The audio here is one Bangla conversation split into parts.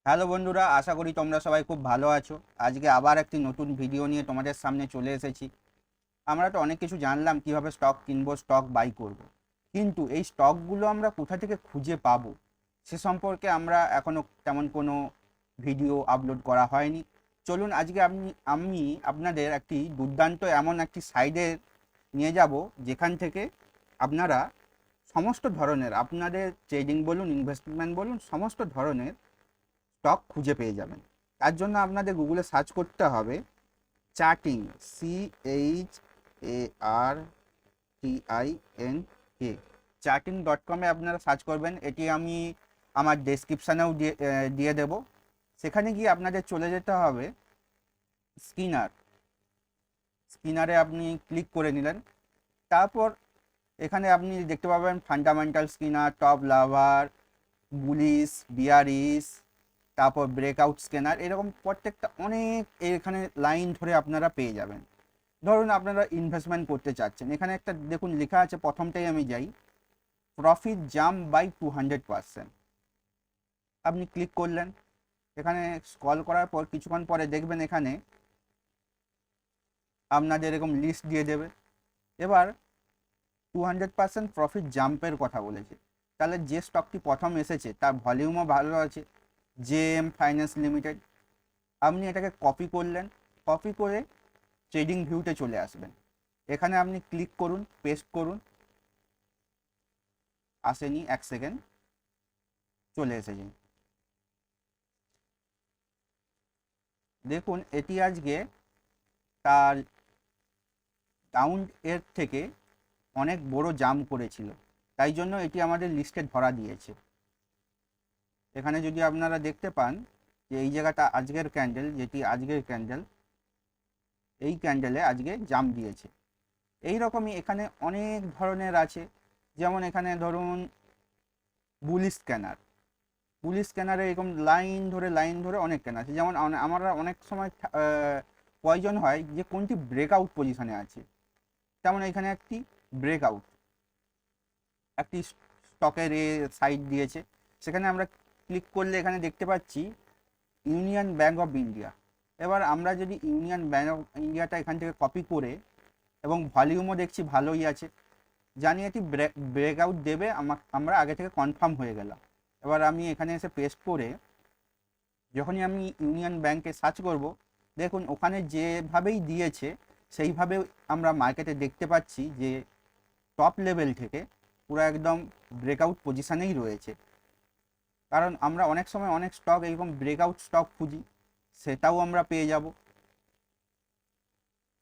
হ্যালো বন্ধুরা, আশা করি তোমরা সবাই খুব ভালো আছো। আজকে আবার একটি নতুন ভিডিও নিয়ে তোমাদের সামনে চলে এসেছি। আমরা তো অনেক কিছু জানলাম কিভাবে স্টক কিনবো, স্টক বাই করব। কিন্তু এই স্টকগুলো আমরা কোথা থেকে খুঁজে পাবো সে সম্পর্কে আমরা এখনো তেমন কোনো ভিডিও আপলোড করা হয়নি। চলুন আজকে আমি আপনাদের একটি দুর্দান্ত এমন একটি সাইডে নিয়ে যাব যেখান থেকে আপনারা সমস্ত ধরনের আপনাদের ট্রেডিং বলুন, ইনভেস্টমেন্ট বলুন, সমস্ত ধরনের স্টক খুঁজে পেয়ে যাবেন। তার জন্য আপনাদের গুগলে সার্চ করতে হবে চার্টিং, CHARTING, চার্টিং.com-এ আপনারা সার্চ করবেন। এটি আমি আমার ডেসক্রিপশানেও দিয়ে দেব। সেখানে গিয়ে আপনাদের চলে যেতে হবে স্কিনার। স্কিনারে আপনি ক্লিক করে নিলেন। তারপর এখানে আপনি দেখতে পাবেন ফান্ডামেন্টাল স্কিনার, টপ লাভার, বুলিশ, বিয়ারিশ, তারপর ব্রেকআউট স্ক্যানার, এরকম প্রত্যেকটা অনেক এখানে লাইন ধরে আপনারা পেয়ে যাবেন। ধরুন আপনারা ইনভেস্টমেন্ট করতে চাচ্ছেন, এখানে একটা দেখুন লেখা আছে, প্রথমটাই আমি যাই, প্রফিট জাম্প বাই 200%। আপনি ক্লিক করলেন। এখানে স্ক্রল করার পর কিছুক্ষণ পরে দেখবেন এখানে আপনাদের এরকম লিস্ট দিয়ে দেবে। এবার 200% প্রফিট জাম্পের কথা বলেছে, তাহলে যে স্টকটি প্রথম এসেছে তার ভলিউমও ভালো আছে, জেএম ফাইন্যান্স লিমিটেড। আপনি এটাকে কপি করলেন, কপি করে ট্রেডিং ভিউতে চলে আসবেন। এখানে আপনি ক্লিক করুন, পেস্ট করুন। আসেনি, এক সেকেন্ড, চলে এসেছে। দেখুন এটি আজকে তার ডাউন এর থেকে অনেক বড় জাম্প করেছিল, তাই জন্য এটি আমাদের লিস্টে ধরা দিয়েছে। এখানে যদি আপনারা দেখতে পান যে এই জায়গাটা আজকের ক্যান্ডেল, যেটি আজকের ক্যান্ডেল, এই ক্যান্ডেলে আজকে জাম্প দিয়েছে। এই রকমই এখানে অনেক ধরনের আছে। যেমন এখানে ধরুন বুলিশ স্ক্যানার, পুলিশ স্ক্যানারে এরকম লাইন ধরে অনেক স্ক্যানার আছে। যেমন আমরা অনেক সময় প্রয়োজন হয় যে কোনটি ব্রেকআউট পজিশনে আছে, তেমন এখানে একটি ব্রেকআউট, একটি স্টকের সাইড দিয়েছে। সেখানে আমরা ক্লিক করলে এখানে দেখতে পাচ্ছি ইউনিয়ন ব্যাঙ্ক অফ ইন্ডিয়া। এবার আমরা যদি ইউনিয়ন ব্যাঙ্ক অফ ইন্ডিয়াটা এখান থেকে কপি করে, এবং ভলিউমও দেখছি ভালোই আছে, জানি এটি ব্রেকআউট দেবে, আমরা আগে থেকে কনফার্ম হয়ে গেলাম। এবার আমি এখানে এসে পেস্ট করে যখনই আমি ইউনিয়ন ব্যাংকে সার্চ করব, দেখুন ওখানে যেভাবেই দিয়েছে সেইভাবে আমরা মার্কেটে দেখতে পাচ্ছি যে টপ লেভেল থেকে পুরো একদম ব্রেকআউট পজিশানেই রয়েছে। কারণ আমরা অনেক সময় অনেক স্টক এরকম ব্রেকআউট স্টক খুঁজি, সেটাও আমরা পেয়ে যাব।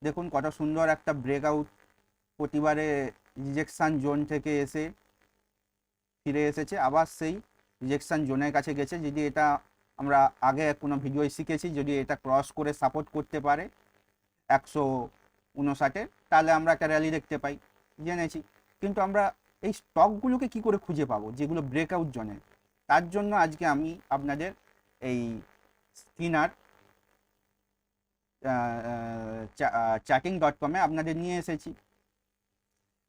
দেখুন কত সুন্দর একটা ব্রেকআউট, প্রতিবারে রিজেকশান জোন থেকে এসে ফিরে এসেছে, আবার সেই রিজেকশান জোনের কাছে গেছে। যদি এটা আমরা আগে কোনো ভিডিওয় শিখেছি, যদি এটা ক্রস করে সাপোর্ট করতে পারে 159-এর, তাহলে আমরা একটা র্যালি দেখতে পাই, জেনেছি। কিন্তু আমরা এই স্টকগুলোকে কি করে খুঁজে পাবো যেগুলো ব্রেকআউট জোনে? তার জন্য আজকে আমি আপনাদের এই স্কিনার চার্টিং.com-এ আপনাদের নিয়ে এসেছি।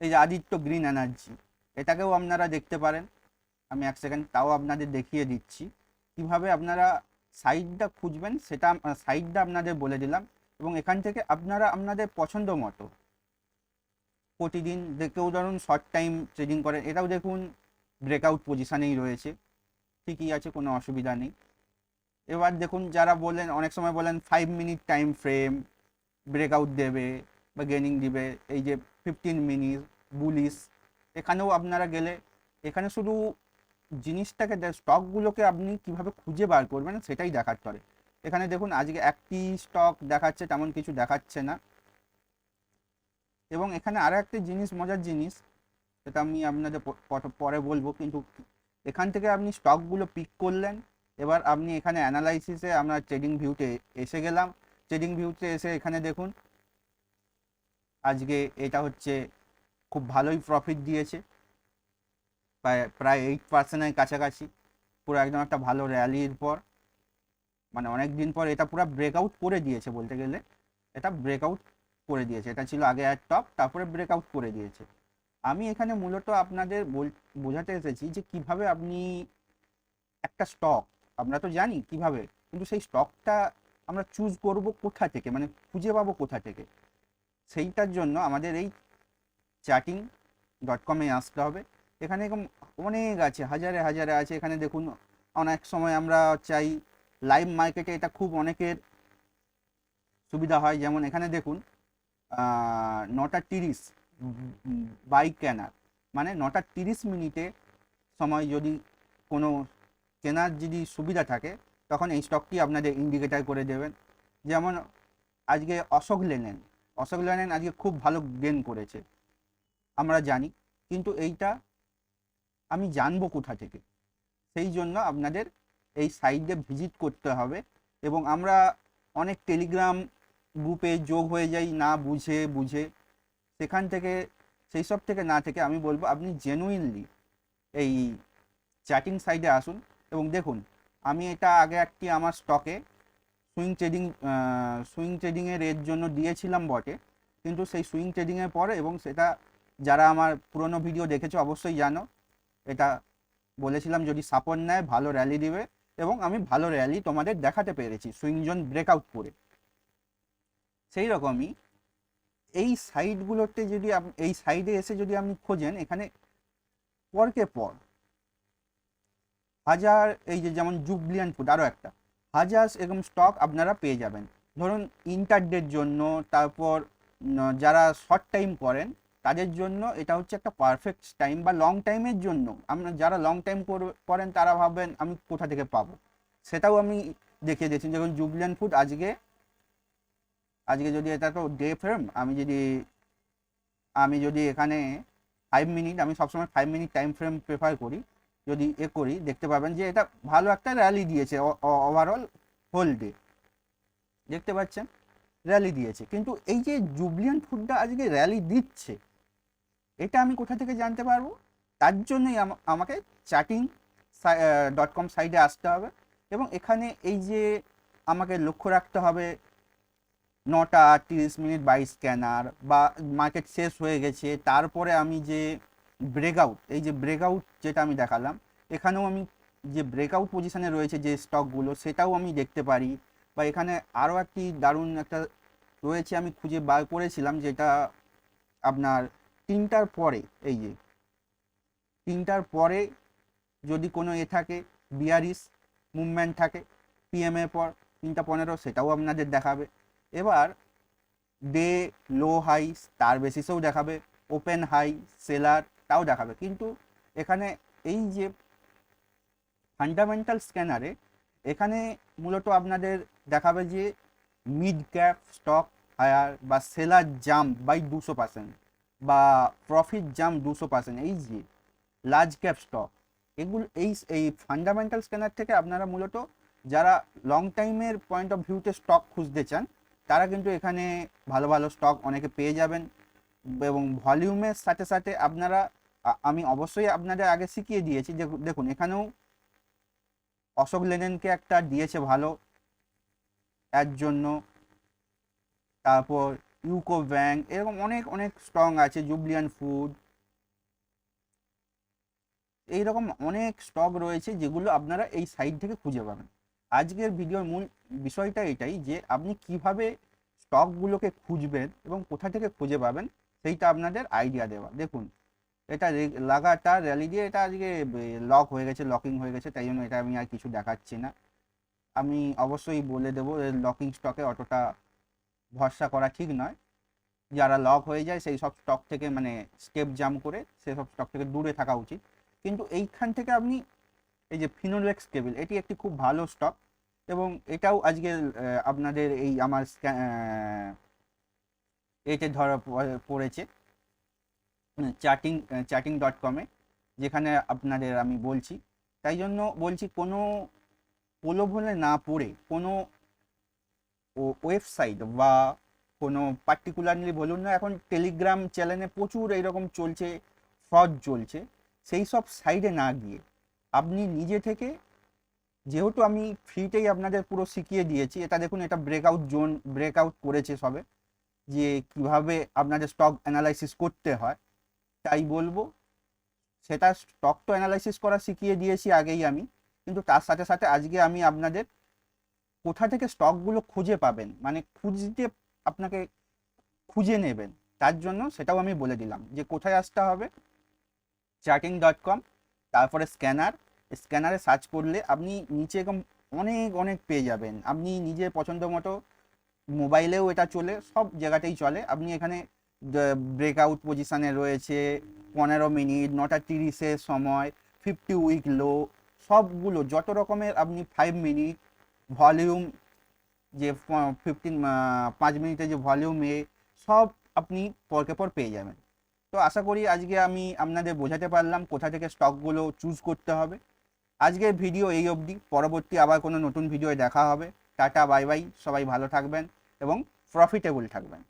এই যে আদিত্য গ্রিন এনার্জি, এটাকেও আপনারা দেখতে পারেন। আমি এক সেকেন্ড তাও আপনাদের দেখিয়ে দিচ্ছি কিভাবে আপনারা সাইটটা খুঁজবেন, সেটা সাইটটা আপনাদের বলে দিলাম। এবং এখান থেকে আপনারা আপনাদের পছন্দ মতো প্রতিদিন কেউ ধরুন শর্ট টাইম ট্রেডিং করেন, এটাও দেখুন ব্রেকআউট পজিশানেই রয়েছে, ঠিকই আছে, কোনো অসুবিধা নেই। এবার দেখুন যারা বলেন, অনেক সময় বলেন 5 মিনিট টাইম ফ্রেম ব্রেকআউট দেবে বা গেনিং দিবে, এই যে 15 মিনিট বুলিশ, এখানেও আপনারা গেলে এখানে শুধু জিনিসটাকে স্টকগুলোকে আপনি কিভাবে খুঁজে বার করবেন সেটাই দেখাতে পারে। এখানে দেখুন আজকে একটি স্টক দেখাচ্ছে, তেমন কিছু দেখাচ্ছে না। এবং এখানে আরও একটি জিনিস, মজার জিনিস, সেটা আমি আপনাদের পরে বলবো, কিন্তু এখান থেকে আপনি স্টকগুলো পিক করলেন। এবার আপনি এখানে অ্যানালাইসিসে আমরা ট্রেডিং ভিউতে এসে গেলাম। ট্রেডিং ভিউতে এসে এখানে দেখুন আজকে এটা হচ্ছে খুব ভালোই প্রফিট দিয়েছে, প্রায় 8%-এর কাছাকাছি, পুরো একদম একটা ভালো র্যালির পর, মানে অনেক দিন পর এটা পুরো ব্রেকআউট করে দিয়েছে বলতে গেলে। এটা ব্রেকআউট করে দিয়েছে, এটা ছিল আগে এক টপ, তারপরে ব্রেকআউট করে দিয়েছে। আমি এখানে মূলত আপনাদের বোঝাতে এসেছি যে কিভাবে আপনি একটা স্টক আমরা তো জানি কিভাবে, কিন্তু সেই স্টকটা আমরা চুজ করব কোথা থেকে, মানে খুঁজে পাবো কোথা থেকে, সেইটার জন্য আমাদের এই charting.com-এ আসতে হবে। এখানে এরকম অনেক আছে, হাজারে হাজারে আছে। এখানে দেখুন, অনেক সময় আমরা চাই লাইভ মার্কেটে, এটা খুব অনেকের সুবিধা হয়। যেমন এখানে দেখুন 9:30 বাইক কেনার, মানে 9:30 সময় যদি কোনো কেনার যদি সুবিধা থাকে, তখন এই স্টকটি আপনাদের ইন্ডিকেটার করে দেবেন। যেমন আজকে অশোক লেল্যান্ড আজকে খুব ভালো গেইন করেছে, আমরা জানি, কিন্তু এইটা আমি জানবো কোথা থেকে? সেই জন্য আপনাদের এই সাইটে ভিজিট করতে হবে। এবং আমরা অনেক টেলিগ্রাম গ্রুপে যোগ হয়ে যাই না বুঝে, সেখান থেকে, সেই সব থেকে না থেকে আমি বলবো আপনি জেনুইনলি এই চ্যাটিং সাইটে আসুন এবং দেখুন। আমি এটা আগে একটি আমার স্টকে সুইং ট্রেডিংয়ের এর জন্য দিয়েছিলাম বটে, কিন্তু সেই সুইং ট্রেডিংয়ের পরে, এবং সেটা যারা আমার পুরনো ভিডিও দেখেছো অবশ্যই জানো, এটা বলেছিলাম যদি সাপোর্ট নেয় ভালো র্যালি দিবে, এবং আমি ভালো র্যালি তোমাদের দেখাতে পেরেছি সুইং জোন ব্রেকআউট করে। সেই রকমই এই সাইটগুলোতে যদি এই সাইডে এসে যদি আপনি খোঁজেন, এখানে পরকে পর হাজার, এই যে যেমন জুবলিয়ান ফুড আরও একটা, হাজার এরকম স্টক আপনারা পেয়ে যাবেন। ধরুন ইন্টারডের জন্য, তারপর যারা শর্ট টাইম করেন তাদের জন্য এটা হচ্ছে একটা পারফেক্ট টাইম, বা লং টাইমের জন্য আমরা যারা লং টাইম করেন তারা ভাববেন আমি কোথা থেকে পাবো, সেটাও আমি দেখিয়ে দিয়েছি। যেমন জুবলিয়ান ফুড আজকে যদি এটা তো ডে ফ্রেম, আমি যদি এখানে 5 মিনিট, আমি সবসময় 5 মিনিট টাইম ফ্রেম প্রেফার করি, যদি করি, দেখতে পাবেন যে এটা ভালো একটা র্যালি দিয়েছে। ওভারঅল হোল ডে দেখতে পাচ্ছেন র্যালি দিয়েছে। কিন্তু এই যে জুবলিয়ান ফুডটা আজকে র্যালি দিচ্ছে, এটা আমি কোথা থেকে জানতে পারবো? তার জন্যই আমাকে charting.com সাইটে আসতে হবে, এবং এখানে এই যে আমাকে লক্ষ্য রাখতে হবে 9:30 বাই স্ক্যানার, বা মার্কেট শেষ হয়ে গেছে, তারপরে আমি যে ব্রেকআউট, এই যে ব্রেকআউট যেটা আমি দেখালাম, এখানেও আমি যে ব্রেকআউট পজিশনে রয়েছে যে স্টকগুলো, সেটাও আমি দেখতে পারি। বা এখানে আরও একটি দারুণ একটা রয়েছে, আমি খুঁজে বার করেছিলাম, যেটা আপনার 3টার পরে, এই যে 3টার পরে যদি কোনো থাকে, বিয়ারিশ মুভমেন্ট থাকে পিএমের পর 3:15, সেটাও আপনাদের দেখাবে। এবার ডে লো হাই তার বেসিসেও দেখাবে, ওপেন হাই সেলার তাও দেখাবে। কিন্তু এখানে এই যে ফান্ডামেন্টাল স্ক্যানারে, এখানে মূলত আপনাদের দেখাবে যে মিড ক্যাপ স্টক হায়ার, বা সেলার জাম্প বাই 200%, বা প্রফিট জাম্প 200%, এই যে লার্জ ক্যাপ স্টক, এগুলো এই ফান্ডামেন্টাল স্ক্যানার থেকে আপনারা মূলত যারা লং টাইমের পয়েন্ট অফ ভিউতে স্টক খুঁজতে চান, তারা কিন্তু এখানে ভালো ভালো স্টক অনেকে পেয়ে যাবেন। এবং ভলিউমের সাথে সাথে আপনারা, আমি অবশ্যই আপনাদের আগে শিখিয়ে দিয়েছি, দেখুন এখানেও অশোক লেল্যান্ডকে একটা দিয়েছে ভালো এর জন্য, তারপর ইউকো ব্যাংক, এরকম অনেক অনেক স্ট্রং আছে, জুবলিয়ান ফুড, এইরকম অনেক স্টক রয়েছে যেগুলো আপনারা এই সাইট থেকে খুঁজে পাবেন। আজকের ভিডিওর মূল বিষয়টা এটাই যে আপনি কিভাবে স্টকগুলোকে খুঁজবেন এবং কোথা থেকে খুঁজে পাবেন, সেইটা আপনাদের আইডিয়া দেওয়া। দেখুন এটা লাগাতার র্যালি দিয়ে এটা আজকে লকিং হয়ে গেছে, তাই জন্য এটা আমি আর কিছু দেখাচ্ছি না। আমি অবশ্যই বলে দেবো লকিং স্টকে অতটা ভরসা করা ঠিক নয়। যারা লক হয়ে যায় সেই সব স্টক থেকে, মানে স্টেপ জাম্প করে সেসব স্টক থেকে দূরে থাকা উচিত। কিন্তু এইখান থেকে আপনি, এই যে ফিনোলেক্স কেবল, এটি একটি খুব ভালো স্টক, এবং এটাও আজকে আপনাদের এই আমার এতে ধরা পড়েছে charting.com-এ, যেখানে আপনাদের আমি বলছি। তাই জন্য বলছি, কোনো প্রলোভনে না পড়ে কোনো ওয়েবসাইট বা কোনো পার্টিকুলারলি বলুন না, এখন টেলিগ্রাম চ্যানেলে প্রচুর এইরকম চলছে, ফ্রড চলছে, সেই সব সাইডে না গিয়ে আপনি নিজে থেকে, যেহেতু আমি ফ্রিতেই আপনাদের পুরো শিখিয়ে দিয়েছি, এটা দেখুন, এটা ব্রেকআউট করেছে সবে, যে কিভাবে আপনাদের স্টক অ্যানালাইসিস করতে হয়। তাই বলবো, সেটা স্টক তো অ্যানালাইসিস করা শিখিয়ে দিয়েছি আগেই আমি, কিন্তু তার সাথে সাথে আজকে আমি আপনাদের কোথা থেকে স্টকগুলো খুঁজে পাবেন, মানে খুঁজতে আপনাকে খুঁজে নেবেন, তার জন্য সেটাও আমি বলে দিলাম যে কোথায় আসতে হবে। charting.com, তারপরে স্ক্যানারে সার্চ করলে আপনি নিচে এরকম অনেক অনেক পেয়ে যাবেন। আপনি নিজের পছন্দ মতো, মোবাইলেও এটা চলে, সব জায়গাতেই চলে। আপনি এখানে ব্রেকআউট পজিশানে রয়েছে, 15 মিনিট, 9:30 সময়, 50 উইক লো, সবগুলো যত রকমের আপনি 5 মিনিট ভলিউম, যে 5 মিনিটের যে ভলিউম সব আপনি পরকে পর পেয়ে যাবেন। তো আশা করি আজকে আমি আপনাদের বোঝাতে পারলাম কোথা থেকে স্টকগুলো চুজ করতে হবে। আজকের ভিডিও এই অবধি, পরবর্তী আবার কোনো নতুন ভিডিও দেখা হবে। টাটা, বাই বাই, সবাই ভালো থাকবেন এবং প্রফিটেবল থাকবেন।